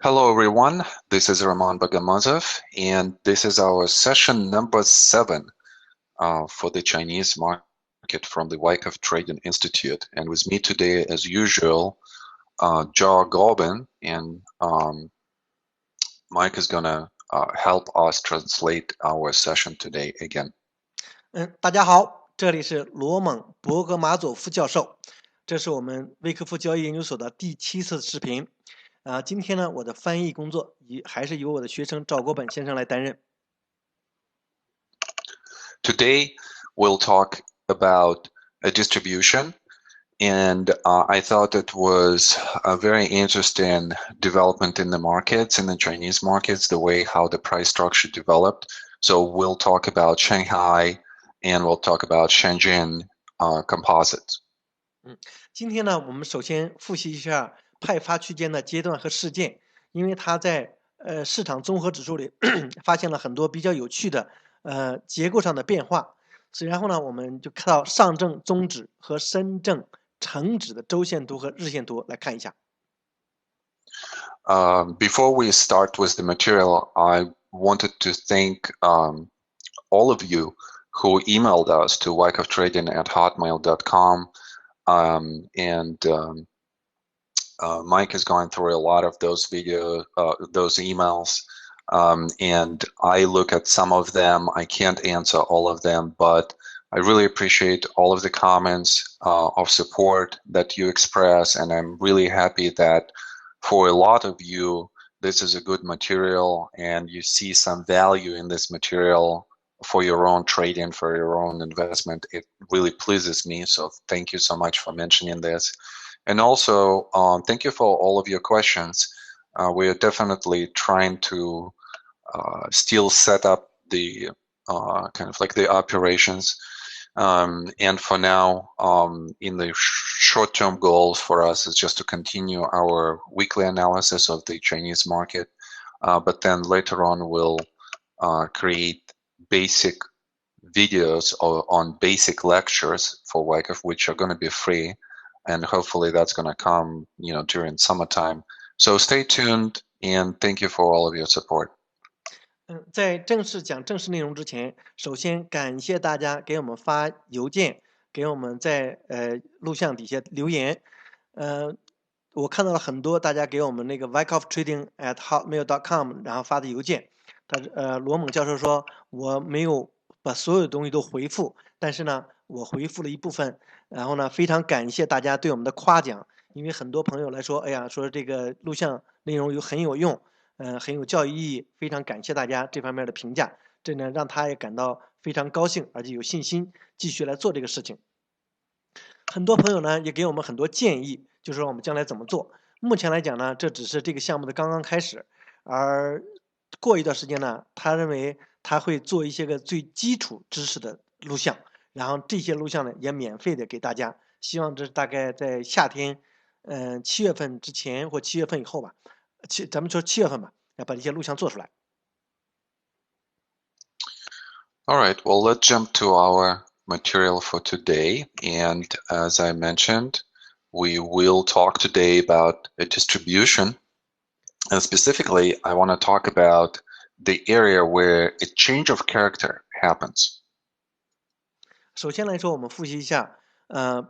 Hello, everyone. This is Roman Bagamazov, and this is our session number 7 for the Chinese market from the Wyckoff Trading Institute. And with me today, as usual, Joe Gorbin, and Mike is going to help us translate our session today again. 大家好，这里是罗蒙·博格马佐夫教授，这是我们威科夫交易研究所的第7次视频。今天呢，我的翻译工作还是由我的学生赵国本先生来担任。Today, we'll talk about a distribution, and I thought it was a very interesting development in the markets, in the Chinese markets, the way how the price structure developed. So we'll talk about Shanghai, and we'll talk about Shenzhen composites. 今天呢，我们首先复习一下派发区间的阶段和事件，因为它在市场综合指数里发现了很多比较有趣的结构上的变化。然后呢，我们就看到上证综指和深证成指的周线图和日线图来看一下。Before we start with the material, I wanted to thank all of you who emailed us to wyckoftrading@hotmail.com. Mike is going through a lot of those those emails, and I look at some of them. I can't answer all of them, but I really appreciate all of the comments of support that you express, and I'm really happy that for a lot of you, this is a good material, and you see some value in this material for your own trading, for your own investment. It really pleases me, so thank you so much for mentioning this. And also, thank you for all of your questions. We are definitely trying to still set up the kind of like the operations. And for now, in the short-term goals for us is just to continue our weekly analysis of the Chinese market. But then later on, we'll create basic videos on basic lectures for Wyckoff, which are going to be free, and hopefully that's going to come, during summertime. So stay tuned, and thank you for all of your support. 在正式讲正式内容之前，首先感谢大家给我们发邮件，给我们在录像底下留言。我看到了很多大家给我们那个 Wyckoff Trading@hotmail.com 然后发的邮件。罗猛教授说我没有把所有东西都回复，但是呢，我回复了一部分。然后呢，非常感谢大家对我们的夸奖，因为很多朋友来说，哎呀，说这个录像内容很有用。很有教育意义，非常感谢大家这方面的评价，这呢让他也感到非常高兴，而且有信心继续来做这个事情。很多朋友呢也给我们很多建议，就是说我们将来怎么做。目前来讲呢，这只是这个项目的刚刚开始，而过一段时间呢，他认为他会做一些个最基础知识的录像，然后这些录像呢也免费的给大家，希望这是大概在夏天，7月份之前或7月份以后吧。咱们说7月份吧，要把这些录像做出来。All right, well, let's jump to our material for today. And as I mentioned, we will talk today about a distribution. And specifically, I want to talk about the area where a change of character happens. 首先来说，我们复习一下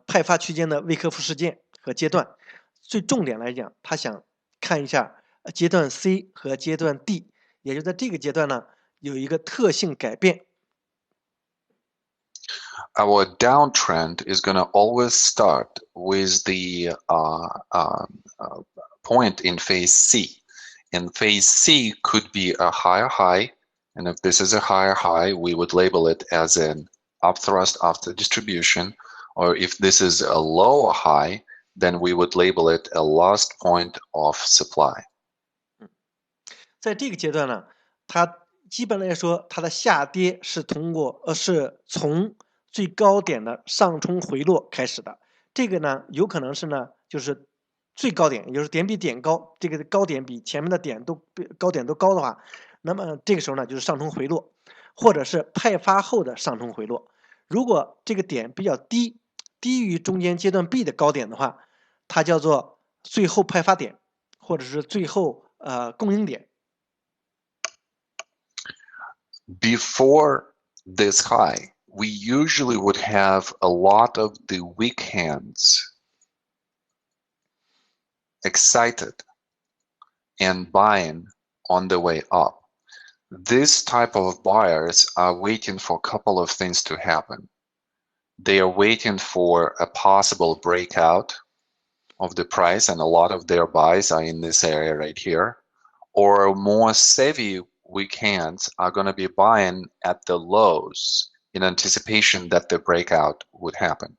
派发区间的威科夫事件和阶段。最重点来讲，他想看一下阶段 C 和阶段 D， 也就在这个阶段呢有一个特性改变。Our downtrend is going to always start with the point in phase C. And phase C could be a higher high, and if this is a higher high, we would label it as an upthrust after distribution, or if this is a lower high, then we would label it a last point of supply. 在这个阶段呢，它基本来说，它的下跌是从最高点的上冲回落开始的。这个呢，有可能是呢，就是最高点，也就是点比点高，这个高点比前面的高点都高的话，那么这个时候呢，就是上冲回落，或者是派发后的上冲回落。如果这个点比较低，低于中间阶段 B 的高点的话，它叫做最后派发点，或者是最后供应点。Before this high, we usually would have a lot of the weak hands excited and buying on the way up. This type of buyers are waiting for a couple of things to happen. They are waiting for a possible breakout of the price, and a lot of their buys are in this area right here. Or more savvy weak hands are going to be buying at the lows in anticipation that the breakout would happen.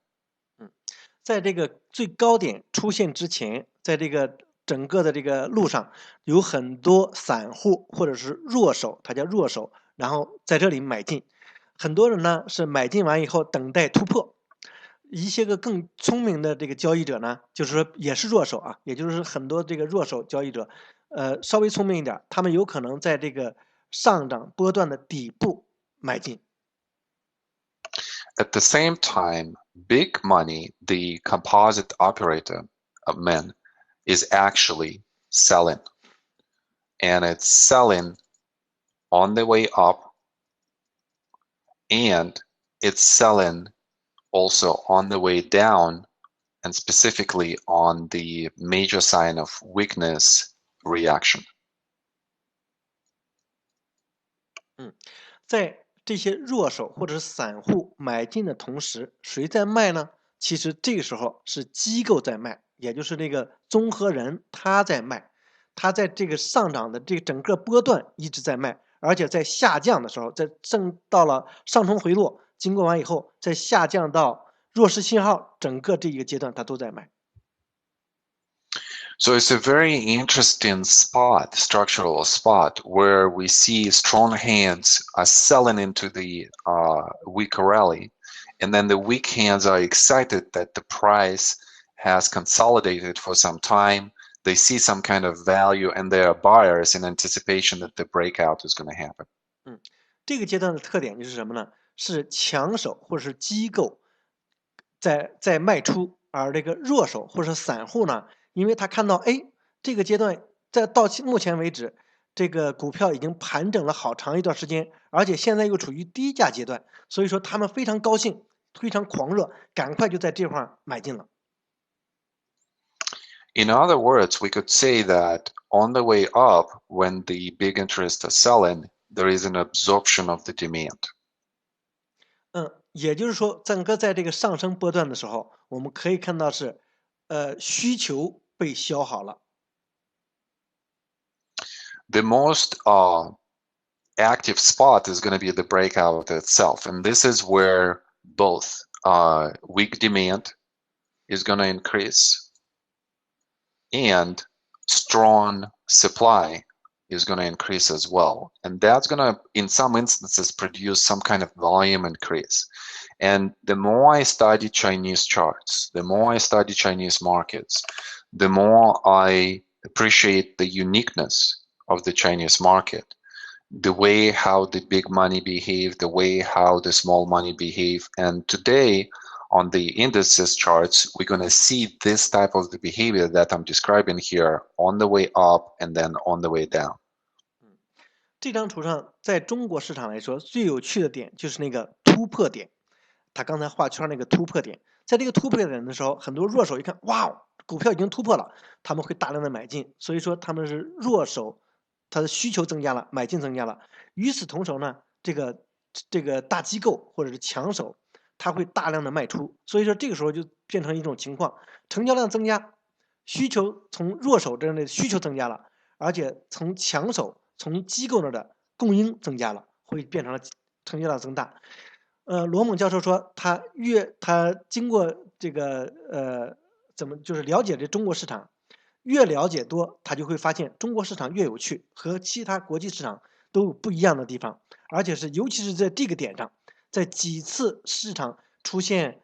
在这个最高点出现之前，在这个整个的这个路上，有很多散户或者是弱手，它叫弱手，然后在这里买进。很多人呢是买进完以后等待突破，一些个更聪明的这个交易者呢，就是说也是弱手啊，也就是很多这个弱手交易者，稍微聪明一点，他们有可能在这个上涨波段的底部买进。At the same time, big money, the composite operator of men, is actually selling. And it's selling on the way up, and it's selling also on the way down, and specifically on the major sign of weakness reaction. 在这些弱手或者是散户买进的同时，谁在卖呢？其实这个时候是机构在卖，也就是那个综合人他在卖，他在这个上涨的这个整个波段一直在卖，而且在下降的时候，在到了上冲回落，经过完以后，再下降到弱势信号，整个这一个阶段他都在卖。So it's a very interesting spot, structural spot, where we see strong hands are selling into the weak rally, and then the weak hands are excited that the price has consolidated for some time. They see some kind of value, and they are buyers in anticipation that the breakout is going to happen. 这个阶段的特点就是什么呢？是强手或者是机构在卖出，而这个弱手或者是散户呢？因为他看到，哎，这个阶段到目前为止，这个股票已经盘整了好长一段时间，而且现在又处于低价阶段，所以说他们非常高兴，非常狂热，赶快就在这块买进了。In other words, we could say that on the way up, when the big interests are selling, there is an absorption of the demand. 也就是说，整个在这个上升波段的时候，我们可以看到是，需求被消耗了。The most active spot is going to be the breakout itself, and this is where both weak demand is going to increase and strong supply is going to increase as well. And that's going to, in some instances, produce some kind of volume increase. And the more I study Chinese charts, the more I study Chinese markets, the more I appreciate the uniqueness of the Chinese market, the way how the big money behave, the way how the small money behave. And today, on the indices charts, we're going to see this type of the behavior that I'm describing here on the way up and then on the way down. 这张图上，在中国市场来说，最有趣的点就是那个突破点。他刚才画圈那个突破点，在这个突破点的时候，很多弱手一看，哇，股票已经突破了，他们会大量的买进。所以说他们是弱手，他的需求增加了，买进增加了。与此同时呢，这个大机构或者是强手，他会大量的卖出。所以说这个时候就变成一种情况，成交量增加，需求从弱手这样的需求增加了，而且从强手从机构那的供应增加了，会变成了成交量增大。罗猛教授说，他经过这个就是了解这中国市场，越了解多，他就会发现中国市场越有趣，和其他国际市场都有不一样的地方，而且是尤其是在这个点上，在几次市场出现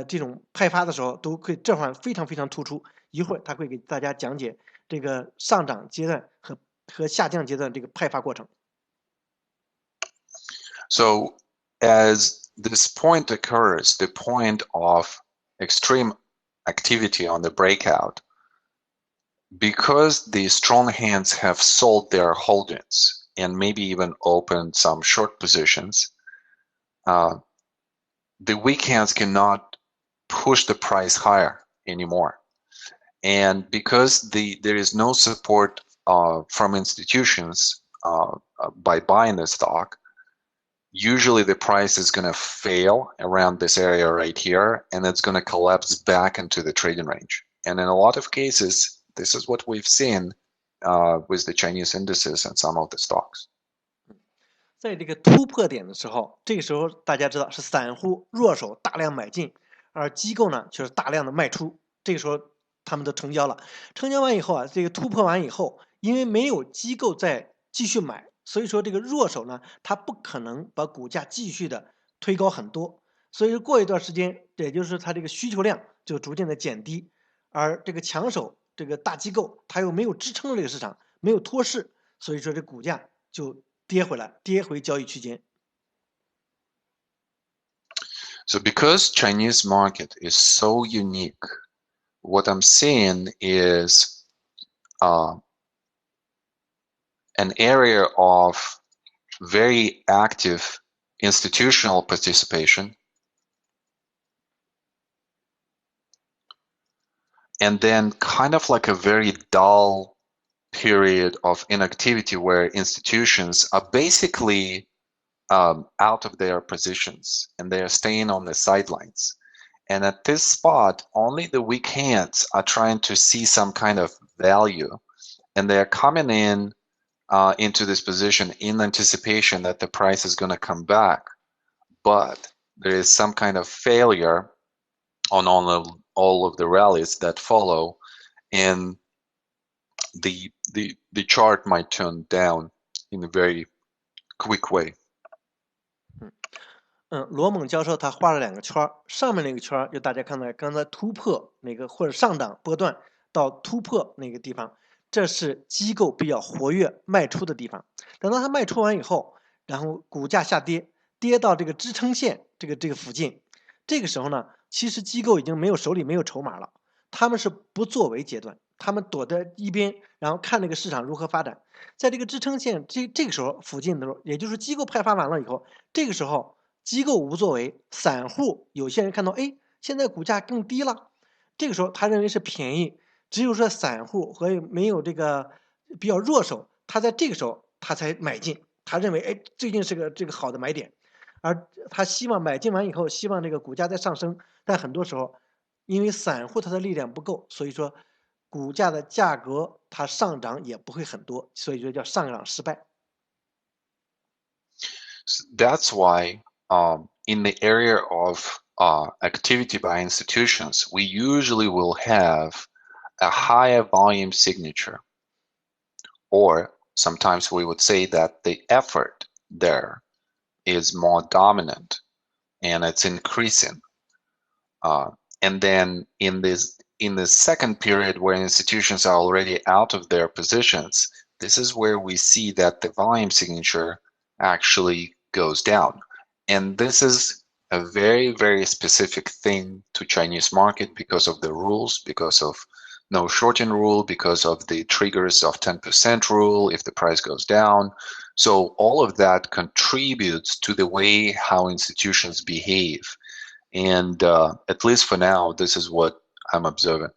这种派发的时候，都会这块非常非常突出。一会儿他会给大家讲解这个上涨阶段和下降阶段这个派发过程。So as this point occurs, the point of extreme activity on the breakout, because the strong hands have sold their holdings and maybe even opened some short positions, the weak hands cannot push the price higher anymore. And because there is no support from institutions by buying the stock, usually the price is going to fail around this area right here, and it's going to collapse back into the trading range. And in a lot of cases, this is what we've seen with the Chinese indices and some of the stocks. 在这个突破点的时候，这个时候大家知道是散户弱手大量买进，而机构呢却是大量的卖出。这个时候他们都成交了，成交完以后啊，这个突破完以后，因为没有机构再继续买，所以说这个弱手呢，它不可能把股价继续的推高很多。所以说过一段时间，也就是它这个需求量就逐渐的减低，而这个强手这个大机构它又没有支撑这个市场，没有托市，所以说这股价就跌回来，跌回交易区间。So because Chinese market is so unique, what I'm seeing is an area of very active institutional participation, and then kind of like a very dull period of inactivity where institutions are basically out of their positions and they are staying on the sidelines. And at this spot, only the weak hands are trying to see some kind of value, and they are coming in into this position in anticipation that the price is going to come back. But there is some kind of failure on all of the rallies that follow, and the chart might turn down in a very quick way. 罗猛教授他画了2个圈，上面那个圈就大家看到刚才突破那个或者上涨波段到突破那个地方，这是机构比较活跃卖出的地方。等到它卖出完以后，然后股价下跌，跌到这个支撑线这个附近，这个时候呢，其实机构已经手里没有筹码了，他们是不作为阶段，他们躲在一边，然后看这个市场如何发展。在这个支撑线这个时候附近的时候，也就是机构派发完了以后，这个时候机构无作为，散户有些人看到，哎，现在股价更低了，这个时候他认为是便宜，只有说散户和没有这个比较弱手，他在这个时候他才买进，他认为，哎，最近是个这个好的买点，而他希望买进完以后，希望这个股价再上升，但很多时候因为散户他的力量不够，所以说股价的价格它上涨也不会很多，所以说叫上涨失败。So that's why in the area of activity by institutions, we usually will have a higher volume signature, or sometimes we would say that the effort there is more dominant and it's increasing. And then in the second period where institutions are already out of their positions, this is where we see that the volume signature actually goes down. And this is a very, very specific thing to Chinese market because of the rules, because of no shorting rule, because of the triggers of 10% rule if the price goes down. So all of that contributes to the way how institutions behave. And at least for now, this is what I'm observing.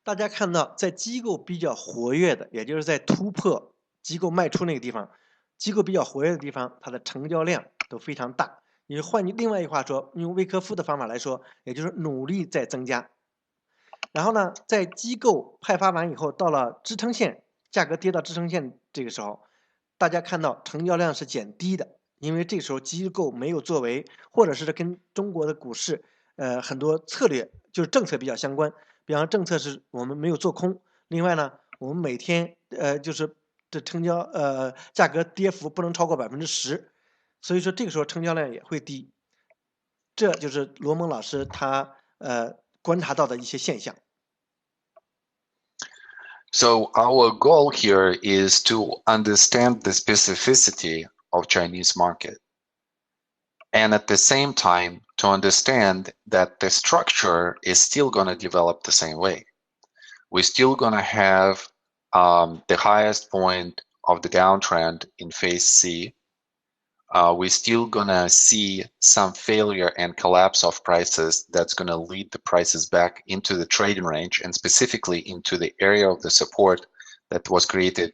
大家看到在机构比较活跃的，也就是在突破机构卖出那个地方，机构比较活跃的地方，它的成交量都非常大。你换另外一句话说，用威科夫的方法来说，也就是努力在增加。然后呢，在机构派发完以后，到了支撑线，价格跌到支撑线这个时候，大家看到成交量是减低的，因为这个时候机构没有作为，或者是跟中国的股市很多策略就是政策比较相关。比方政策是我们没有做空，另外呢，我们每天就是这成交价格跌幅不能超过10%，所以说这个时候成交量也会低。这就是罗蒙老师他观察到的一些现象。So our goal here is to understand the specificity of Chinese market, and at the same time to understand that the structure is still going to develop the same way. we're still gonna have the highest point of the downtrend in phase C. We're still gonna see some failure and collapse of prices that's gonna lead the prices back into the trading range and specifically into the area of the support that was created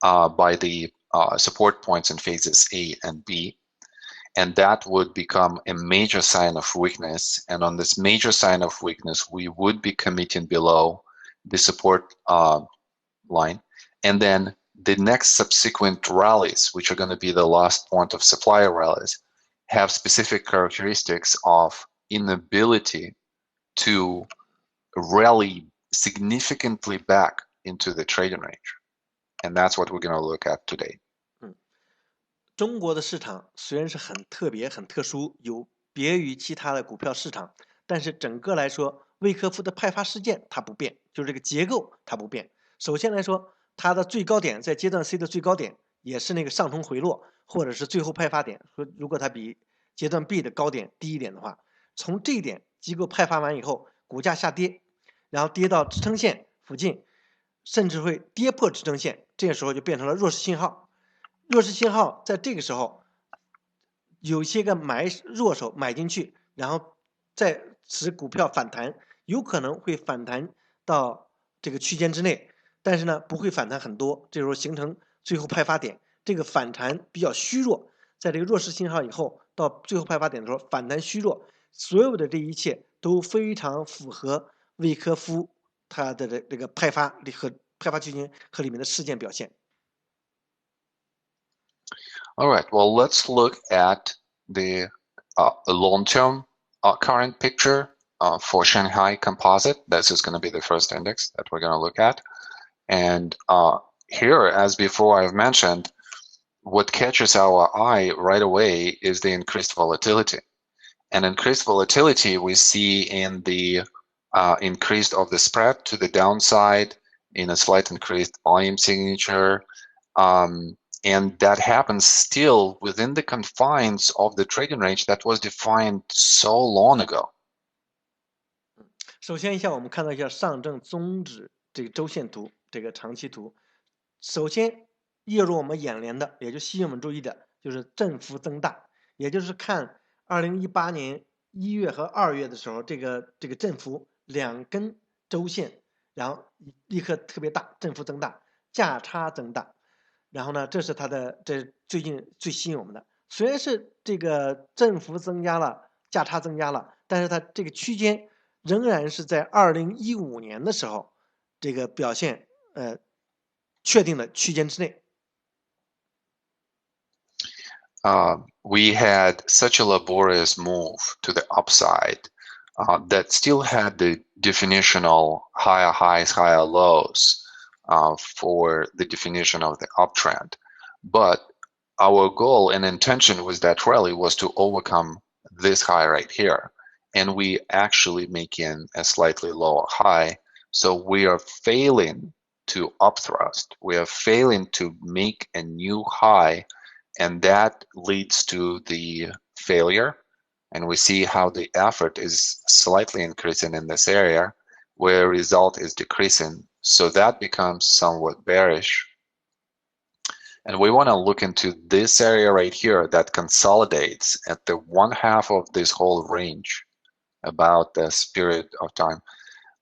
by the support points in phases A and B. And that would become a major sign of weakness. And on this major sign of weakness, we would be committing below the support line. And then the next subsequent rallies, which are going to be the last point of supplier rallies, have specific characteristics of inability to rally significantly back into the trading range. And that's what we're going to look at today. 中国的市场虽然是很特别、很特殊，有别于其他的股票市场，但是整个来说，魏科夫的派发事件它不变，就是这个结构它不变。首先来说，它的最高点在阶段 C 的最高点也是那个上冲回落，或者是最后派发点。说如果它比阶段 B 的高点低一点的话，从这一点机构派发完以后，股价下跌，然后跌到支撑线附近，甚至会跌破支撑线，这个时候就变成了弱势信号。弱势信号在这个时候，有些个弱手买进去，然后再使股票反弹，有可能会反弹到这个区间之内，但是呢不会反弹很多，这时候形成最后派发点，这个反弹比较虚弱，在这个弱势信号以后到最后派发点的时候反弹虚弱，所有的这一切都非常符合魏科夫他的这个派发区间和里面的事件表现。All right, well, let's look at the long-term current picture for Shanghai Composite. This is going to be the first index that we're going to look at. And here, as before I've mentioned, what catches our eye right away is the increased volatility. And increased volatility we see in the increase of the spread to the downside, in a slight increased volume signature, and that happens still within the confines of the trading range that was defined so long ago. 首先我们看到一下上证综指这个周线图，这个长期图。首先映入我们眼帘的，也就吸引我们注意的，就是振幅增大，也就是看2018年1月和2月的时候，这个振幅两根周线，然后立刻特别大，振幅增大，价差增大。然后呢，这是它的最近最吸引我们的。虽然是这个振幅增加了，价差增加了，但是它这个区间仍然是在2015年的时候，这个表现确定的区间之内。We had such a laborious move to the upside that still had the definitional higher highs, higher lows. For the definition of the uptrend. But our goal and intention with that rally was to overcome this high right here. And we actually making a slightly lower high. So we are failing to upthrust. We are failing to make a new high. And that leads to the failure. And we see how the effort is slightly increasing in this area, where result is decreasing. So that becomes somewhat bearish. And we want to look into this area right here that consolidates at the 1/2 of this whole range about this period of time.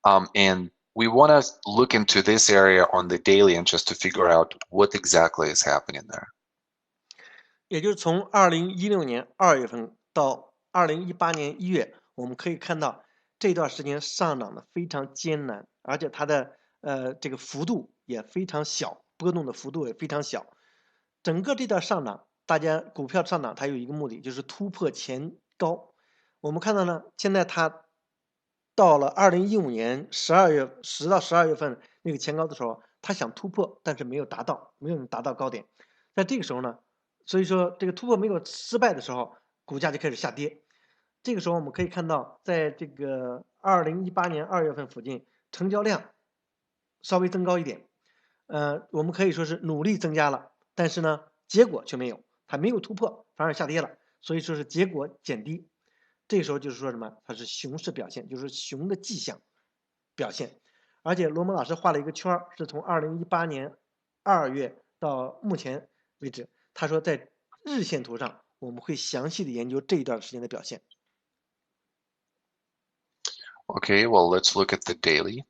And we want to look into this area on the daily and just to figure out what exactly is happening there. 也就是从2016年2月份到2018年1月，我们可以看到这段时间上涨的非常艰难，而且它的这个幅度也非常小，波动的幅度也非常小。整个这段上涨，大家股票上涨它有一个目的，就是突破前高。我们看到呢，现在它到了2015年10到12月份那个前高的时候，它想突破，但是没有达到高点。在这个时候呢，所以说这个突破没有失败的时候，股价就开始下跌。这个时候我们可以看到，在这个2018年2月份附近，成交量稍微增高一点，我们可以说是努力增加了，但是呢，结果却没有，它没有突破，反而下跌了，所以说是结果减低。这个时候就是说什么？它是熊市表现，就是熊的迹象表现。而且罗蒙老师画了一个圈儿，是从2018年2月到目前为止。他说在日线图上我们会详细的研究这一段时间的表现。Okay, well, let's look at the daily.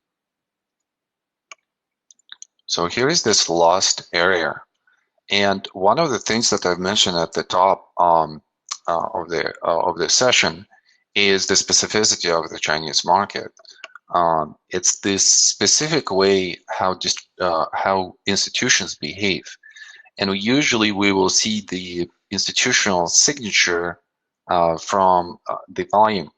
So here is this lost area. And one of the things that I've mentioned at the top of the session is the specificity of the Chinese market. It's this specific way how institutions behave, and usually we will see the institutional signature from the volume.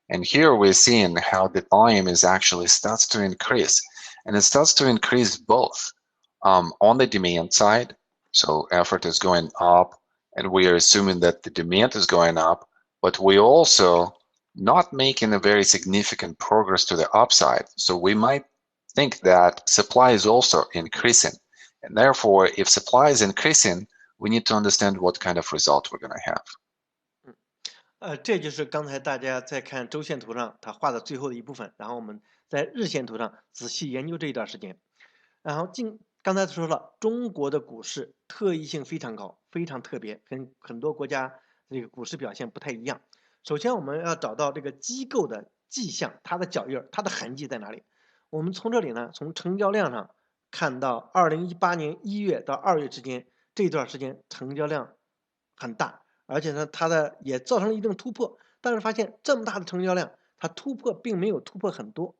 And here we're seeing how the volume is actually starts to increase, and it starts to increase both on the demand side. So effort is going up, and we are assuming that the demand is going up, but we also not making a very significant progress to the upside. So we might think that supply is also increasing. And therefore, if supply is increasing, we need to understand what kind of result we're going to have. 这就是刚才大家在看周线图上他画的最后的一部分，然后我们在日线图上仔细研究这一段时间。然后刚才说了，中国的股市特异性非常高，非常特别，跟很多国家这个股市表现不太一样。首先我们要找到这个机构的迹象，它的脚印，它的痕迹在哪里？我们从这里呢，从成交量上看到2018年1月到2月之间这段时间成交量很大，而且呢它也造成了一定突破，但是发现这么大的成交量，它突破并没有突破很多，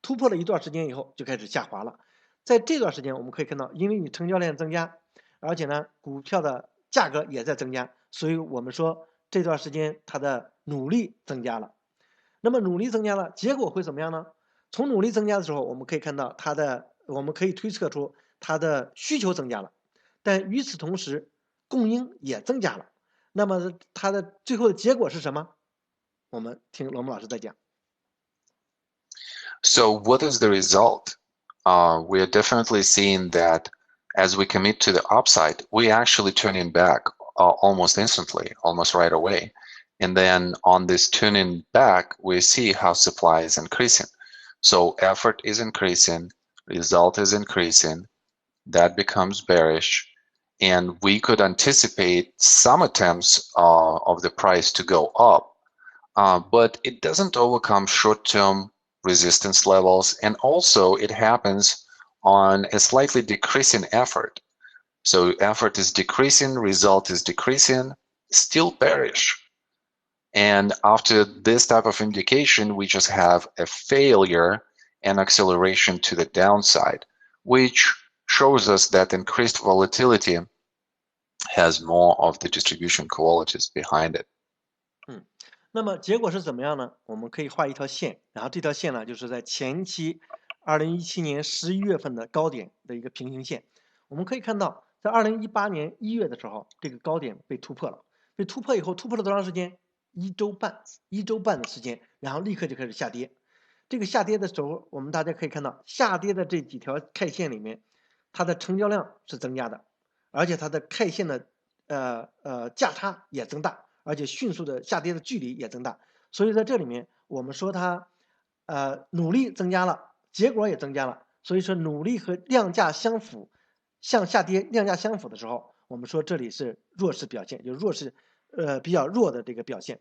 突破了一段时间以后就开始下滑了。在这段时间我们可以看到，因为你成交量增加，而且呢股票的价格也在增加，所以我们说这段时间它的努力增加了。那么努力增加了，结果会怎么样呢？从努力增加的时候，我们可以看到我们可以推测出它的需求增加了，但与此同时供应也增加了。那么它的最后的结果是什么？我们听罗蒙老师再讲。So what is the result? We are definitely seeing that as we commit to the upside, we actually turning back almost instantly, almost right away. And then on this turning back, we see how supply is increasing. So effort is increasing, result is increasing, that becomes bearish. And we could anticipate some attempts of the price to go up, but it doesn't overcome short-term resistance levels, and also it happens on a slightly decreasing effort. So effort is decreasing, result is decreasing, still bearish. And after this type of indication, we just have a failure and acceleration to the downside, which shows us that increased volatility has more of the distribution qualities behind it. 那么结果是怎么样呢？我们可以画一条线，然后这条线呢，就是在前期2017年11月份的高点的一个平行线。我们可以看到，在2018年1月的时候，这个高点被突破了。被突破以后，突破了多长时间？1周半的时间，然后立刻就开始下跌。这个下跌的时候，我们大家可以看到，下跌的这几条 K 线里面，它的成交量是增加的，而且它的 K 线的价差也增大。而且迅速的下跌的距离也增大，所以在这里面我们说它努力增加了，结果也增加了，所以说努力和量价相符，向下跌量价相符的时候，我们说这里是弱势表现，就是弱势比较弱的这个表现。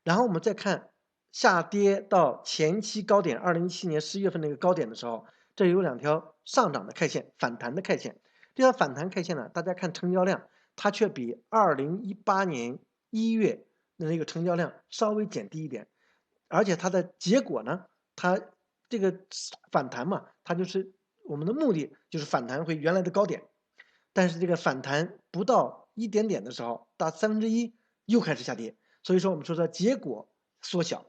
然后我们再看下跌到前期高点2017年11月份那个高点的时候，这有两条上涨的 K 线，反弹的 K 线。这条反弹 K 线呢，大家看成交量，它却比2018年1月的那个成交量稍微减低一点，而且它的结果呢，它这个反弹嘛，它就是我们的目的就是反弹回原来的高点，但是这个反弹不到一点点的时候，到1/3又开始下跌，所以说我们说的结果缩小，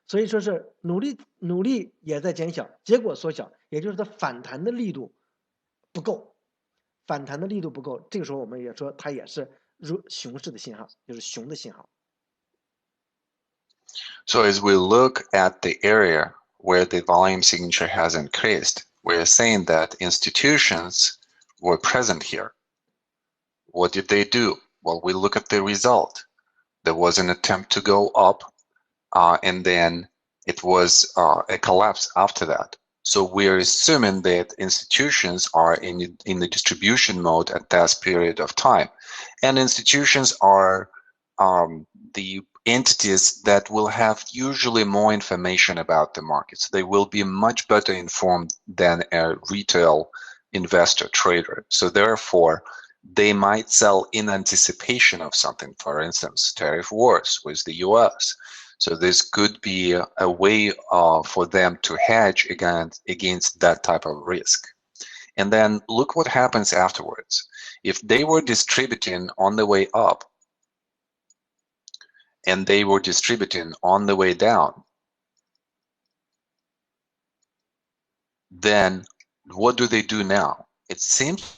所以说是努力也在减小，结果缩小，也就是它反弹的力度不够，反弹的力度不够，这个时候我们也说它也是熊市的信号，就是熊的信号。So as we look at the area where the volume signature has increased, we're saying that institutions were present here. What did they do? Well, we look at the result. There was an attempt to go up, and then it was a collapse after that. So we're assuming that institutions are in the distribution mode at that period of time. And institutions are the entities that will have usually more information about the markets. They will be much better informed than a retail investor trader. So therefore, they might sell in anticipation of something, for instance, tariff wars with the US. So this could be a way for them to hedge against that type of risk. And then look what happens afterwards. If they were distributing on the way up and they were distributing on the way down, then what do they do now? It seems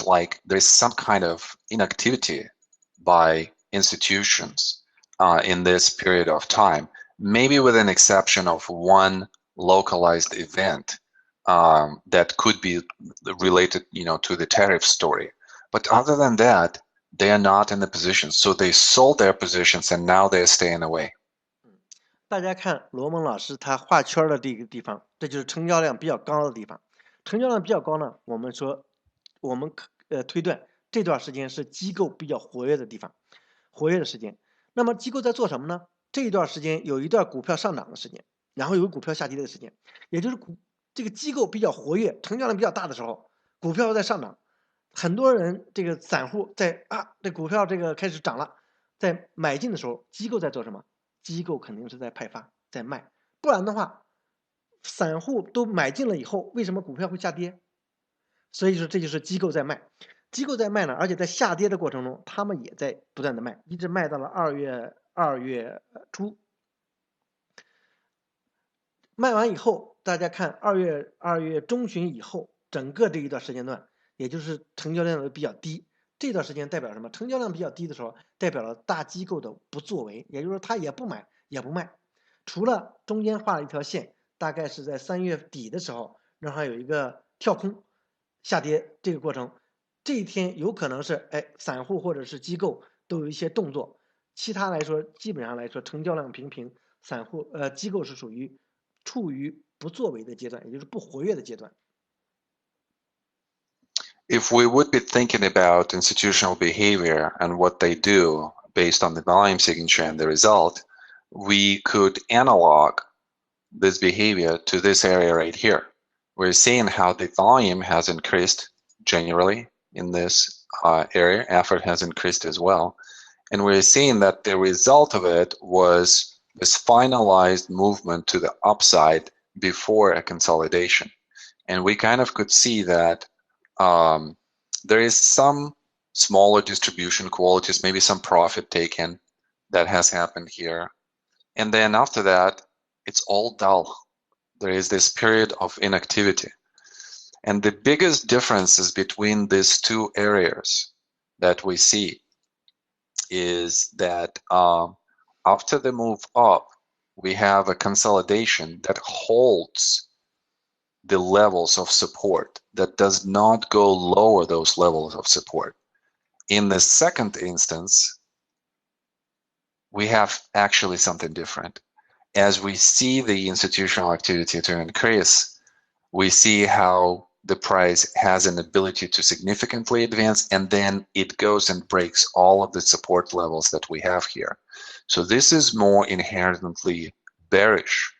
like there's some kind of inactivity by institutions in this period of time, maybe with an exception of one localized event that could be related, to the tariff story. But other than that, they are not in the position. So they sold their positions and now they're staying away. 大家看罗蒙老师他画圈的这个地方，这就是成交量比较高的地方。成交量比较高呢，我们推断这段时间是机构比较活跃的地方，活跃的时间。那么机构在做什么呢？这一段时间有一段股票上涨的时间，然后有股票下跌的时间，也就是这个机构比较活跃，成交量比较大的时候，股票在上涨，很多人这个散户在这股票这个开始涨了，在买进的时候，机构在做什么？机构肯定是在派发，在卖，不然的话，散户都买进了以后，为什么股票会下跌？所以说这就是机构在卖，机构在卖呢，而且在下跌的过程中，他们也在不断的卖，一直卖到了2月初。卖完以后，大家看2月中旬以后，整个这一段时间段，也就是成交量比较低。这段时间代表什么？成交量比较低的时候，代表了大机构的不作为，也就是说他也不买也不卖，除了中间画了一条线，大概是在3月底的时候，让它有一个跳空下跌这个过程。这一天有可能是散户或者是机构都有一些动作，其他来说基本上来说成交量平平，机构是处于不作为的阶段，也就是不活跃的阶段。If we would be thinking about institutional behavior and what they do based on the volume signature and the result, we could analog this behavior to this area right here. We're seeing how the volume has increased generally in this area. Effort has increased as well. And we're seeing that the result of it was this finalized movement to the upside before a consolidation. And we kind of could see that there is some smaller distribution qualities, maybe some profit taken that has happened here. And then after that, it's all dull. There is this period of inactivity. And the biggest differences between these two areas that we see is that after the move up, we have a consolidation that holds the levels of support, that does not go lower those levels of support. In the second instance, we have actually something different. As we see the institutional activity to increase, we see how the price has an ability to significantly advance, and then it goes and breaks all of the support levels that we have here. So this is more inherently bearish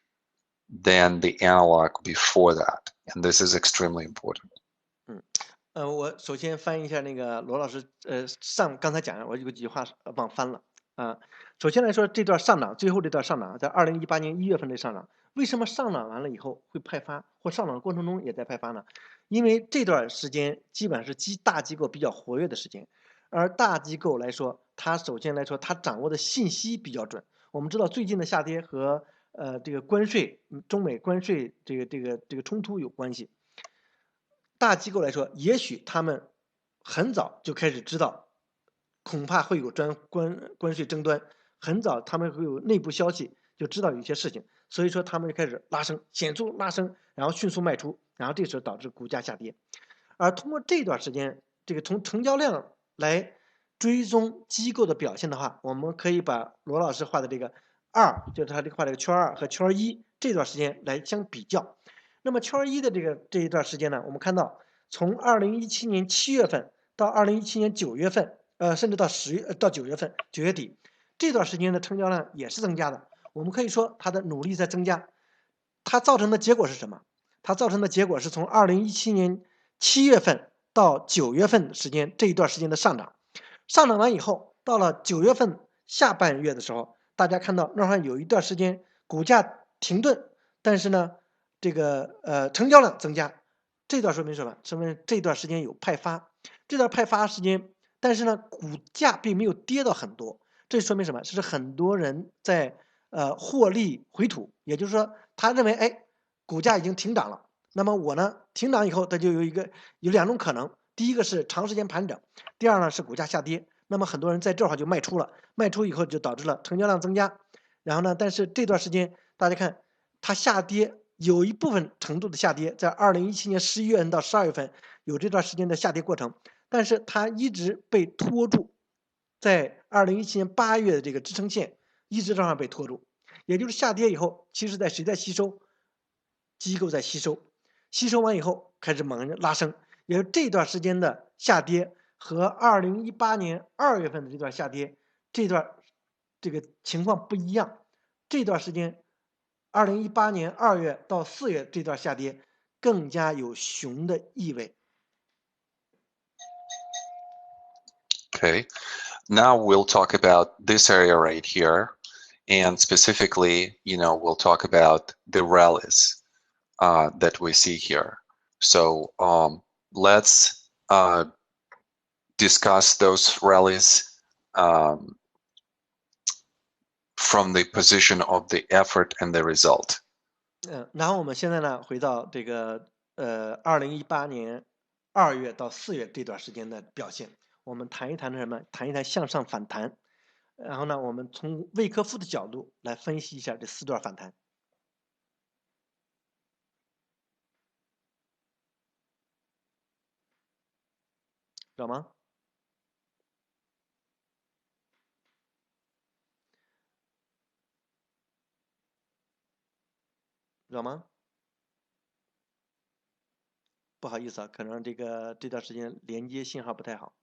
than the analog before that, and this is extremely important. 我首先翻译一下那个罗老师刚才讲的，我有几句话忘翻了首先来说，这段上涨，最后这段上涨，在2018年1月份的上涨，为什么上涨完了以后会派发，或上涨的过程中也在派发呢？因为这段时间基本上是大机构比较活跃的时间，而大机构来说，它首先来说，它掌握的信息比较准。我们知道最近的下跌和这个关税，中美关税这个冲突有关系。大机构来说，也许他们很早就开始知道，恐怕会有关税争端，很早他们会有内部消息，就知道有一些事情，所以说他们就开始拉升，显著拉升，然后迅速卖出，然后这时候导致股价下跌。而通过这段时间，这个从成交量来追踪机构的表现的话，我们可以把罗老师画的这个2，就是他这个画这个圈2和圈1这段时间来相比较。那么 Q1 的这一段时间呢，我们看到从2017年7月份到2017年9月份，甚至到9月份9月底这段时间的成交量也是增加的。我们可以说它的努力在增加，它造成的结果是什么？它造成的结果是从2017年7月份到9月份时间这一段时间的上涨，上涨完以后，到了9月份下半月的时候，大家看到那会有一段时间股价停顿，但是呢，成交量增加，这段说明什么？说明这段时间有派发，这段派发时间，但是呢，股价并没有跌到很多，这说明什么？是很多人在获利回吐，也就是说，他认为哎，股价已经停涨了，那么我呢停涨以后，它就有两种可能，第一个是长时间盘整，第二呢是股价下跌，那么很多人在这会儿就卖出了，卖出以后就导致了成交量增加，然后呢，但是这段时间大家看它下跌。有一部分程度的下跌，在2017年11月份到12月份有这段时间的下跌过程，但是它一直被拖住，在2017年8月的这个支撑线一直让它被拖住，也就是下跌以后，其实谁在吸收？机构在吸收，吸收完以后开始猛拉升，也就是这段时间的下跌和2018年2月份的这段下跌，这个情况不一样，这段时间。2018年2月到4月这段下跌更加有熊的意味。Okay, now we'll talk about this area right here, and specifically, we'll talk about the rallies that we see here. So let's discuss those rallies from the position of the effort and the result. 然后我们现在呢，回到这个2018年2月到4月这段时间的表现，我们谈一谈什么？谈一谈向上反弹。然后呢，我们从魏科夫的角度来分析一下这4段反弹。知道吗？知道吗？不好意思啊，可能这段时间连接信号不太好。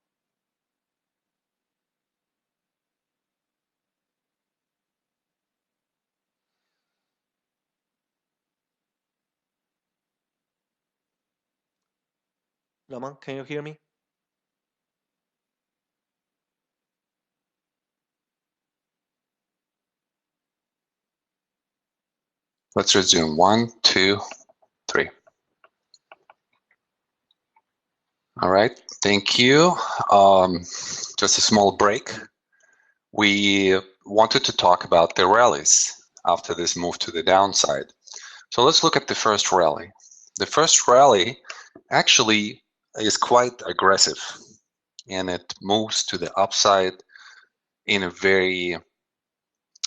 知道吗 ？Can you hear me？ Let's resume. 1, 2, 3. All right, thank you. Just a small break. We wanted to talk about the rallies after this move to the downside. So let's look at the first rally. The first rally actually is quite aggressive, and it moves to the upside in a very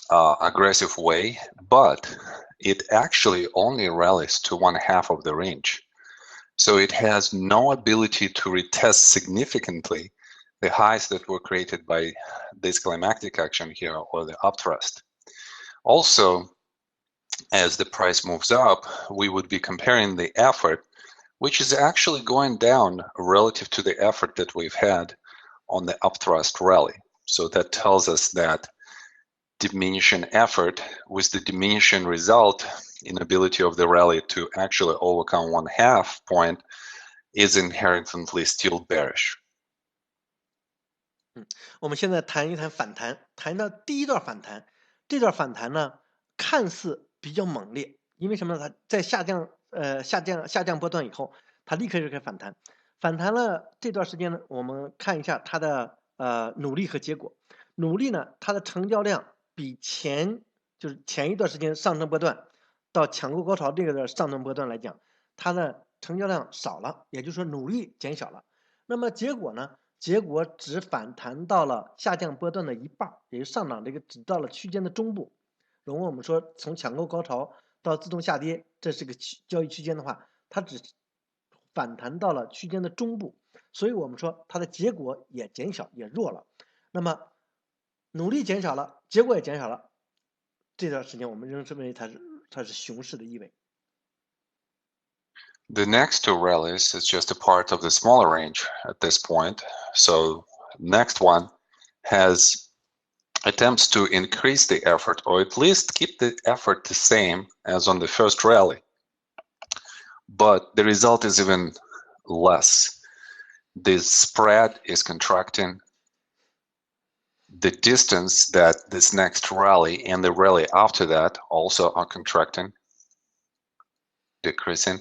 aggressive way, but it actually only rallies to 1/2 of the range. So it has no ability to retest significantly the highs that were created by this climactic action here or the upthrust. Also, as the price moves up, we would be comparing the effort, which is actually going down relative to the effort that we've had on the upthrust rally. So that tells us that diminishing effort with the diminishing result inability of the rally to actually overcome 1/2 point is inherently still bearish. 我们现在谈一谈反弹，谈到第一段反弹，这段反弹呢看似比较猛烈，因为什么呢？它在下降波段以后，它立刻就开始反弹，反弹了这段时间呢，我们看一下它的努力和结果。努力呢，它的成交量比就是前一段时间上升波段到抢购高潮这个上升波段来讲，它的成交量少了，也就是说努力减小了。那么结果呢？结果只反弹到了下降波段的一半，也就是上涨只到了区间的中部。如果我们说从抢购高潮到自动下跌，这是个交易区间的话，它只反弹到了区间的中部，所以我们说它的结果也减小，也弱了。那么努力减小了，结果也减小了，这段时间我们仍认为它是熊市的意味。The next two rallies is just a part of the smaller range at this point. So next one has attempts to increase the effort, or at least keep the effort the same as on the first rally. But the result is even less. The spread is contracting. The distance that this next rally and the rally after that also are contracting, decreasing.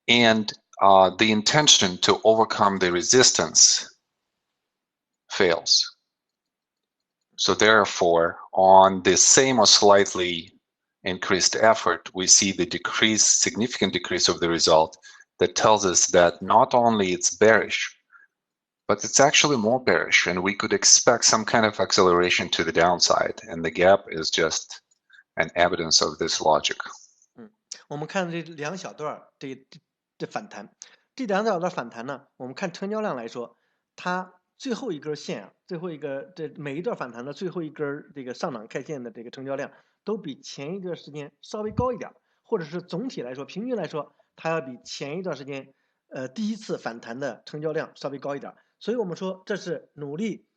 And the intention to overcome the resistance fails. So therefore, on the same or slightly increased effort, we see the decrease, significant decrease of the result that tells us that not only it's bearish, but it's actually more bearish, and we could expect some kind of acceleration to the downside, and the gap is just an evidence of this logic. 我们看这两小段这反弹，这两小段反弹呢，我们看成交量来说，它最后一根线啊，最后一个这每一段反弹的最后一根这个上涨 K 线的这个成交量都比前一段时间稍微高一点，或者是总体来说平均来说，它要比前一段时间第一次反弹的成交量稍微高一点，所以我们说这是努力，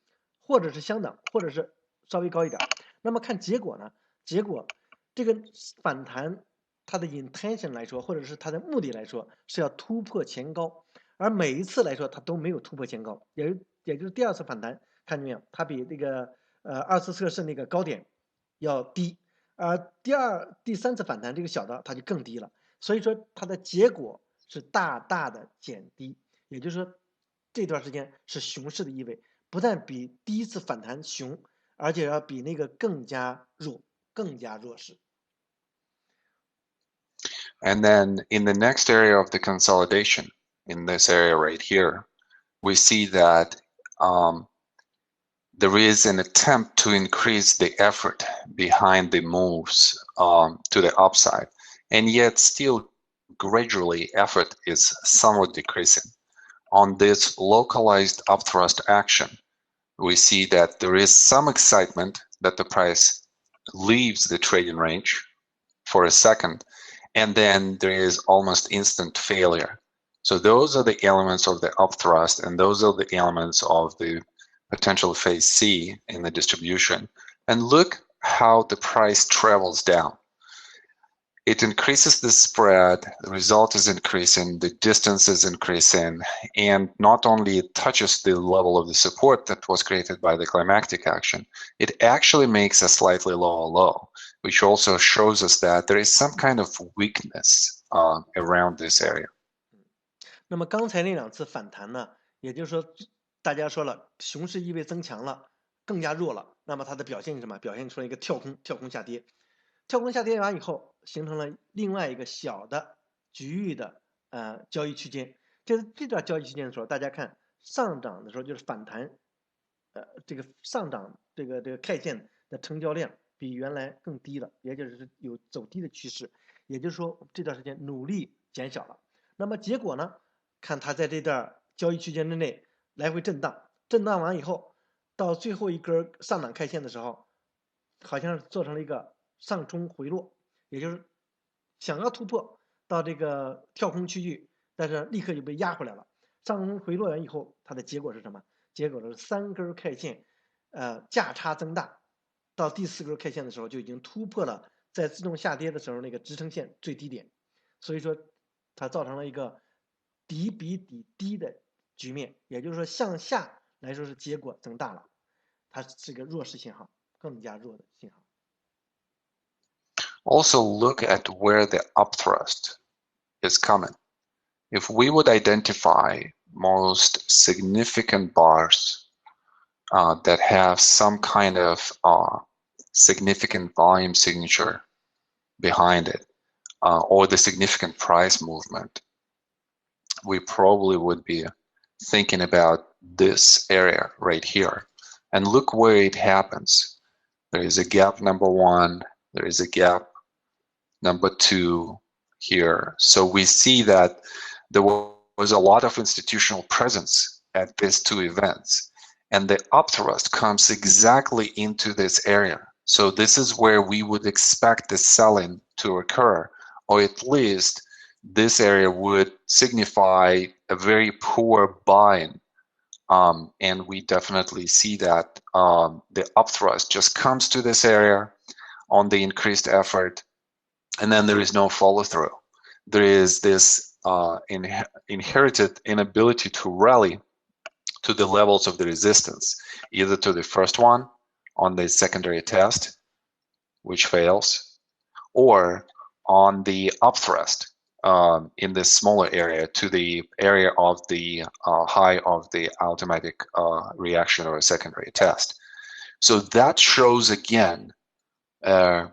或者是相等，或者是稍微高一点。那么看结果呢？结果这个反弹它的 intention 来说，或者是它的目的来说，是要突破前高，而每一次来说它都没有突破前高，也就是第二次反弹，看见没有？它比这个二次测试那个高点要低，而第三次反弹这个小的它就更低了，所以说它的结果是大大的减低，也就是说这段时间是熊市的意味，不但比第一次反弹熊，而且要比那个更加弱，更加弱势。And then in the next area of the consolidation, in this area right here, we see that there is an attempt to increase the effort behind the moves to the upside, and yet still gradually effort is somewhat decreasing. On this localized upthrust action, we see that there is some excitement that the price leaves the trading range for a second, and then there is almost instant failure. So those are the elements of the upthrust, and those are the elements of the potential phase C in the distribution. And look how the price travels down. It increases the spread, the result is increasing, the distance is increasing, and not only it touches the level of the support that was created by the climactic action, it actually makes a slightly lower low, which also shows us that there is some kind of weakness around this area. 那么刚才那两次反弹呢，也就是说，大家说了，熊市意味增强了，更加弱了。那么它的表现是什么？表现出了一个跳空下跌，跳空下跌完以后，形成了另外一个小的局域的交易区间。就是这段交易区间的时候，大家看上涨的时候就是反弹，这个上涨这个 K 线的成交量比原来更低了，也就是有走低的趋势。也就是说这段时间努力减小了。那么结果呢？看它在这段交易区间之内来回震荡，震荡完以后，到最后一根上涨 K 线的时候，好像是做成了一个上冲回落，也就是想要突破到这个跳空区域，但是立刻就被压回来了。上冲回落完以后，它的结果是什么？结果是3根 K 线，价差增大，到第4根 K 线的时候就已经突破了在自动下跌的时候那个支撑线最低点，所以说它造成了一个底比底低的局面，也就是说向下来说是结果增大了，它是个弱势信号，更加弱的信号。Also look at where the upthrust is coming. If we would identify most significant bars that have some kind of significant volume signature behind it, or the significant price movement, we probably would be thinking about this area right here. And look where it happens. There is a gap number 1, there is a gap number 2 here. So we see that there was a lot of institutional presence at these two events, and the upthrust comes exactly into this area. So this is where we would expect the selling to occur, or at least this area would signify a very poor buying. And we definitely see that the upthrust just comes to this area on the increased effort, and then there is no follow through. There is this inherited inability to rally to the levels of the resistance, either to the first one on the secondary test, which fails, or on the upthrust in this smaller area to the area of the high of the automatic reaction or a secondary test. So that shows again a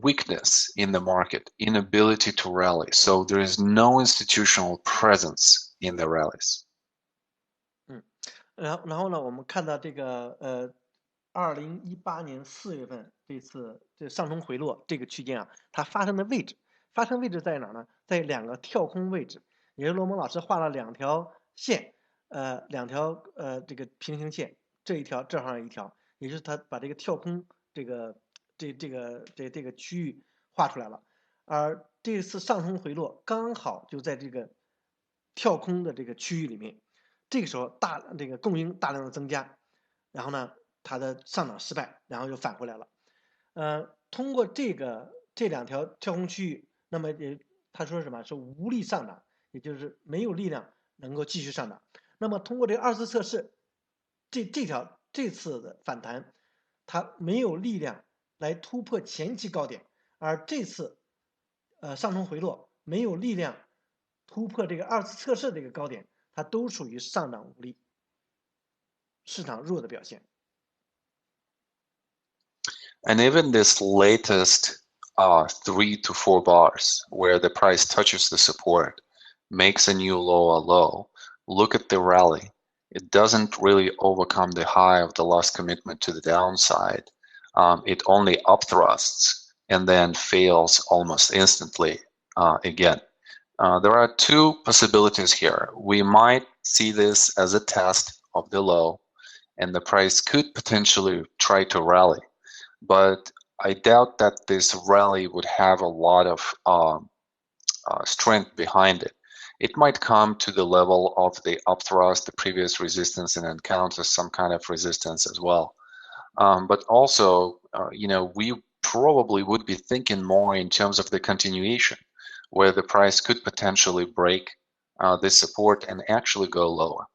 weakness in the market, inability to rally. So there is no institutional presence in the rallies. 然后呢，我们看到这个2018年4月份这次这上冲回落这个区间啊，它发生位置在哪儿呢？在两个跳空位置，也是罗蒙老师画了两条线，两条这个平行线，这一条这上一条，也就是他把这个跳空这个区域画出来了，而这次上冲回落刚好就在这个跳空的这个区域里面。这个时候这个供应大量的增加，然后呢，它的上涨失败，然后又返回来了。通过这两条跳空区域，那么他说什么是无力上涨，也就是没有力量能够继续上涨。那么通过这个二次测试，这次的反弹，它没有力量来突破前期高点，而这次上冲回落没有力量突破这个二次测试这个高点。它都属于上涨无力、市场弱的表现。And even this latest 3 to 4 bars, where the price touches the support, makes a new lower low. Look at the rally. It doesn't really overcome the high of the last commitment to the downside. It only upthrusts and then fails almost instantly again. There are two possibilities here. We might see this as a test of the low, and the price could potentially try to rally. But I doubt that this rally would have a lot of strength behind it. It might come to the level of the upthrust, the previous resistance, and encounter some kind of resistance as well. But also, we probably would be thinking more in terms of the continuation, where the price could potentially break this support and actually go lower.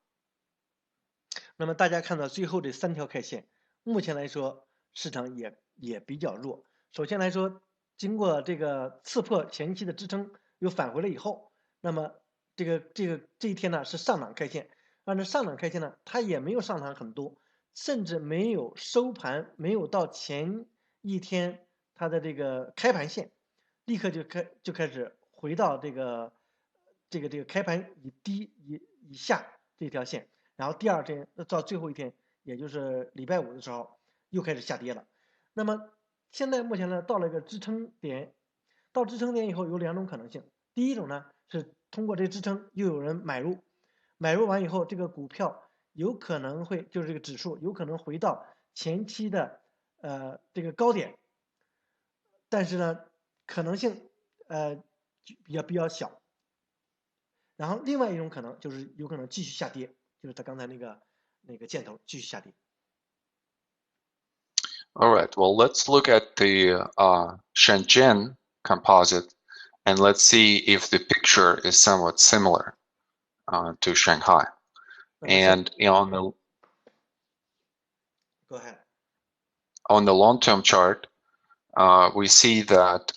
那么大家看到最后这3条 K 线，目前来说市场也比较弱。首先来说，经过这个刺破前期的支撑又返回了以后，那么这一天呢是上涨 K 线，按照上涨 K 线呢，它也没有上涨很多，甚至没有收盘，没有到前一天它的这个开盘线，立刻就开始回到这个开盘以下这条线，然后第二天到最后一天，也就是礼拜5的时候又开始下跌了。那么现在目前呢到了一个支撑点，到支撑点以后有2种可能性。第一种呢是通过这个支撑又有人买入完以后，这个股票有可能会就是这个指数有可能回到前期的这个高点，但是呢可能性比较小。然后另外一种可能就是有可能继续下跌，就是他刚才那个箭头继续下跌。All right, well, let's look at the Shenzhen composite, and let's see if the picture is somewhat similar to Shanghai. And on the Go ahead. On the long-term chart, we see that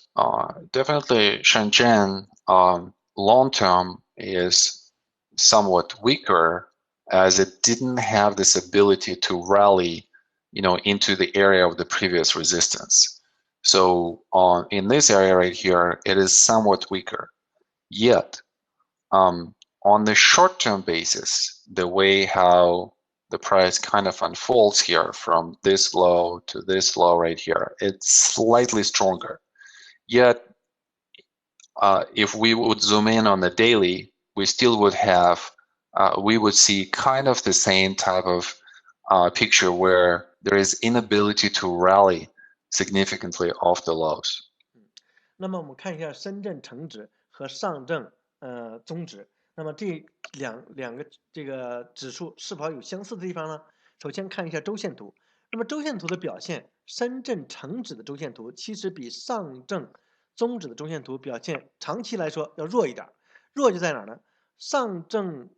definitely Shenzhen long-term is somewhat weaker, as it didn't have this ability to rally, into the area of the previous resistance. So in this area right here, it is somewhat weaker. Yet, on the short-term basis, the way how the price kind of unfolds here from this low to this low right here, it's slightly stronger. Yet, if we would zoom in on the daily, we still would have, we would see kind of the same type of picture where there is inability to rally significantly off the lows. 那么我们看一下深圳成指和上证综指。那么这两个这个指数是否有相似的地方呢？首先看一下周线图。那么周线图的表现，深圳成指的周线图其实比上证综指的周线图表现长期来说要弱一点。弱就在哪儿呢？上证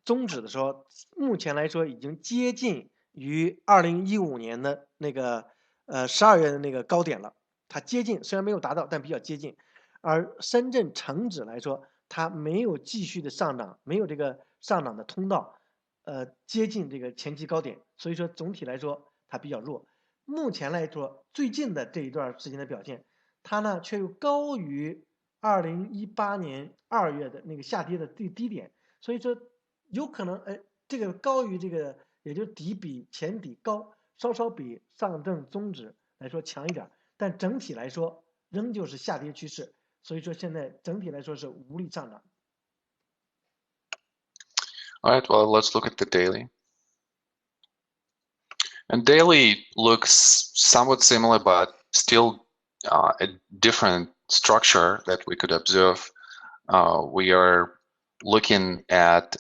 综指的时候，目前来说已经接近于2015年的那个12月的那个高点了，它接近，虽然没有达到，但比较接近。而深圳成指来说，它没有继续的上涨，没有这个上涨的通道，接近这个前期高点，所以说总体来说它比较弱。目前来说，最近的这一段时间的表现，它呢却又高于2018年2月的那个下跌的最低点，所以说有可能，这个高于这个，也就底比前底高，稍稍比上证综指来说强一点，但整体来说仍旧是下跌趋势，所以说现在整体来说是无力上涨。All right, well, let's look at the daily. And daily looks somewhat similar, but still a different structure that we could observe. We are looking at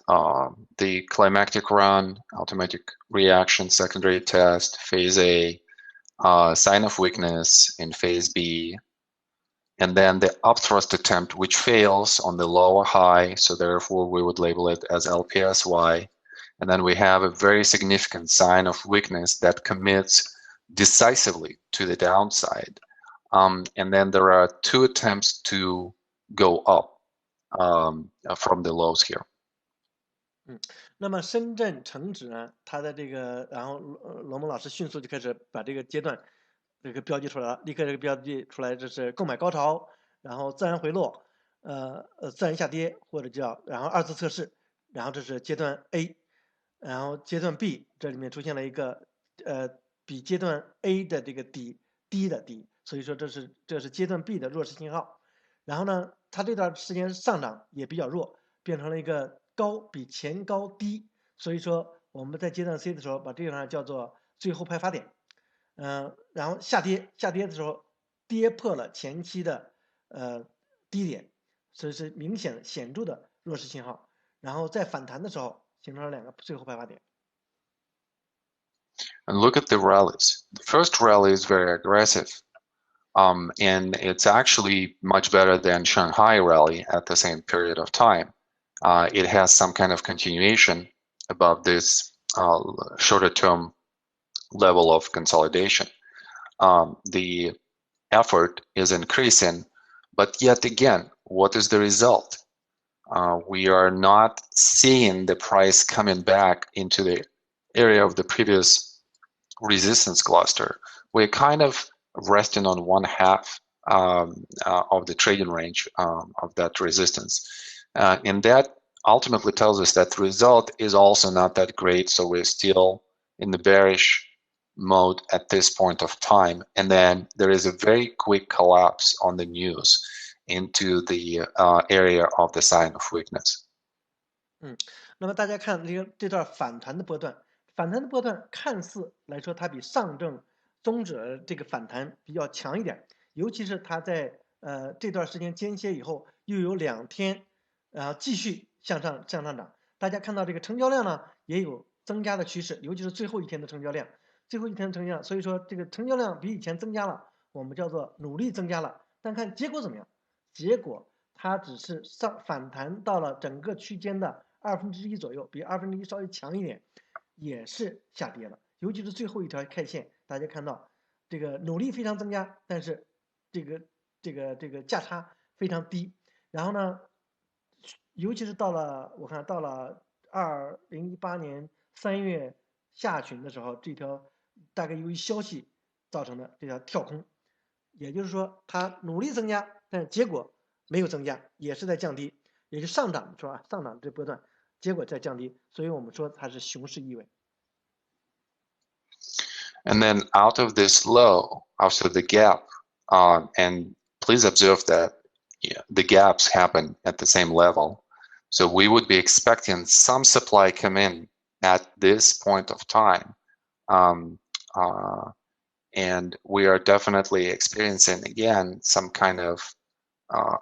the climactic run, automatic reaction, secondary test, phase A, sign of weakness in phase B, and then the upthrust attempt, which fails on the lower high, so therefore we would label it as LPSY. And then we have a very significant sign of weakness that commits decisively to the downside. And then there are two attempts to go up from the lows here. 那么深圳成指呢，它的这个，然后罗蒙老师迅速就开始把这个阶段这个标记出来了，立刻这个标记出来，这是购买高潮，然后自然回落，自然下跌，或者叫然后二次测试，然后这是阶段 A，然后阶段 B 这里面出现了一个比阶段 A 的这个底低的底，所以说这是阶段 B 的弱势信号。然后呢，它这段时间上涨也比较弱，变成了一个高比前高低，所以说我们在阶段 C 的时候把这个呢叫做最后派发点。然后下跌的时候跌破了前期的低点，所以是明显显著的弱势信号。然后在反弹的时候形成了两个最后派发点。And look at the rallies. The first rally is very aggressive. And it's actually much better than Shanghai rally at the same period of time. It has some kind of continuation above this shorter term level of consolidation. The effort is increasing, but yet again, what is the result? We are not seeing the price coming back into the area of the previous resistance cluster. We're kind of resting on one half of the trading range of that resistance. And that ultimately tells us that the result is also not that great, so we're still in the bearish mode at this point of time. And then there is a very quick collapse on the news into the area of the sign of weakness. 那么大家看这段反弹的波段，看似来说它比上证综指这个反弹比较强一点，尤其是它在这段时间间歇以后又有2天，继续向上涨。大家看到这个成交量呢也有增加的趋势，尤其是最后一天的成交量，所以说这个成交量比以前增加了，我们叫做努力增加了。但看结果怎么样？结果它只是反弹到了整个区间的1/2左右，比1/2稍微强一点，也是下跌了。尤其是最后一条 K 线，大家看到这个努力非常增加，但是这个价差非常低。然后呢，尤其是到了2018年3月下旬的时候，这条大概由于消息造成的这条跳空，也就是说它努力增加，但结果没有增加，也是在降低，也是上涨是吧？上涨这波段，结果在降低，所以我们说它是熊市意味。And then out of this low, after the gap, and please observe that the gaps happen at the same level. So we would be expecting some supply come in at this point of time. And we are definitely experiencing, again, some kind of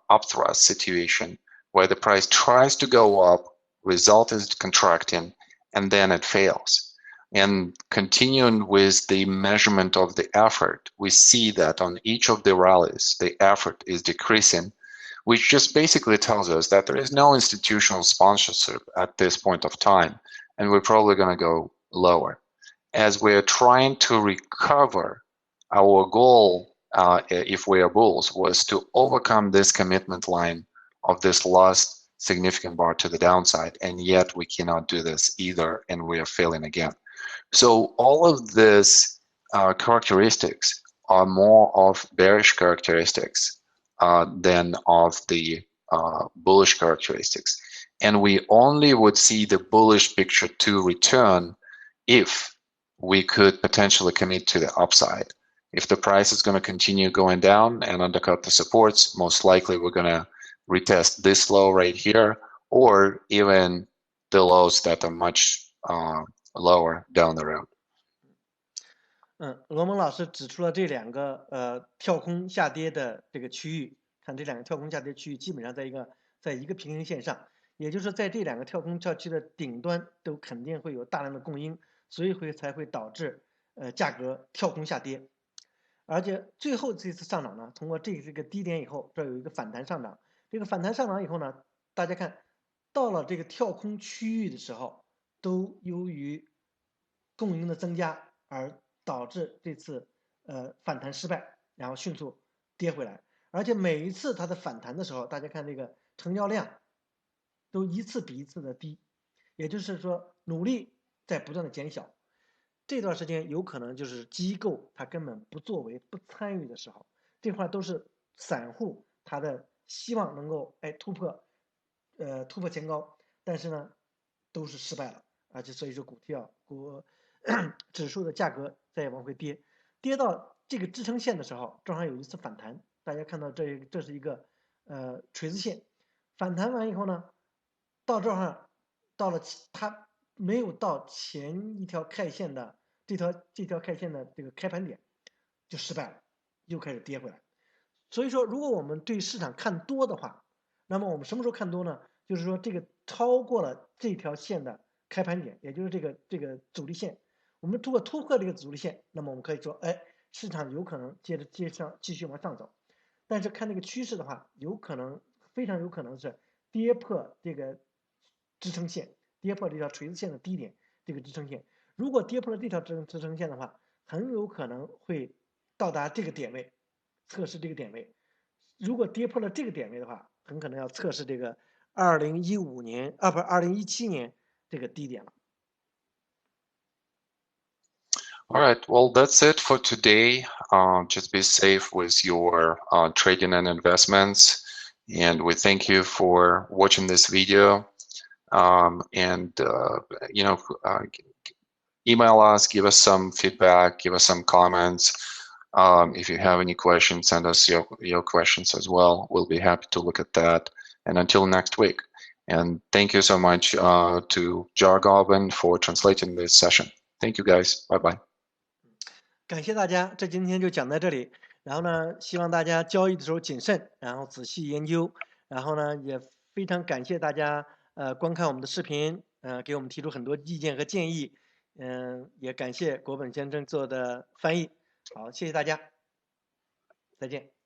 upthrust situation where the price tries to go up, result is contracting, and then it fails. And continuing with the measurement of the effort, we see that on each of the rallies, the effort is decreasing, which just basically tells us that there is no institutional sponsorship at this point of time, and we're probably going to go lower. As we're trying to recover, our goal, if we are bulls, was to overcome this commitment line of this last significant bar to the downside, and yet we cannot do this either, and we are failing again. So all of these characteristics are more of bearish characteristics than of the bullish characteristics. And we only would see the bullish picture to return if we could potentially commit to the upside. If the price is going to continue going down and undercut the supports, most likely we're going to retest this low right here, or even the lows that are much lower down the road. 罗蒙老师指出了这两个跳空下跌的这个区域，看这两个跳空下跌区域基本上在一个平行线上，也就是在这两个跳空区的顶端都肯定会有大量的供应，所以才会导致价格跳空下跌。而且最后这次上涨呢，通过这个低点以后，这有一个反弹上涨。这个反弹上涨以后呢，大家看到了这个跳空区域的时候，都由于供应的增加而导致这次反弹失败，然后迅速跌回来。而且每一次它的反弹的时候，大家看这个成交量都一次比一次的低，也就是说努力在不断的减小。这段时间有可能就是机构它根本不作为、不参与的时候，这块都是散户他的希望能够突破前高，但是呢都是失败了，而且所以说指数的价格再往回跌，跌到这个支撑线的时候，正好有一次反弹。大家看到这是一个锤子线，反弹完以后呢，到这儿到了它没有到前一条 K 线的这条 K 线的这个开盘点，就失败了，又开始跌回来。所以说，如果我们对市场看多的话，那么我们什么时候看多呢？就是说这个超过了这条线的开盘点，也就是这个阻力线。我们如果突破这个阻力线，那么我们可以说，市场有可能继续往上走。但是看这个趋势的话，非常有可能是跌破这个支撑线，跌破这条锤子线的低点，这个支撑线。如果跌破了这条支撑线的话，很有可能会到达这个点位，测试这个点位。如果跌破了这个点位的话，很可能要测试这个2017年这个低点了。All right, well, that's it for today. Just be safe with your trading and investments. And we thank you for watching this video. Email us, give us some feedback, give us some comments. If you have any questions, send us your questions as well. We'll be happy to look at that. And until next week. And thank you so much to Jar Garvin for translating this session. Thank you, guys. Bye-bye. 感谢大家，今天就讲到这里。然后呢，希望大家交易的时候谨慎，然后仔细研究。然后呢，也非常感谢大家观看我们的视频，给我们提出很多意见和建议。也感谢国本先生做的翻译。好，谢谢大家，再见。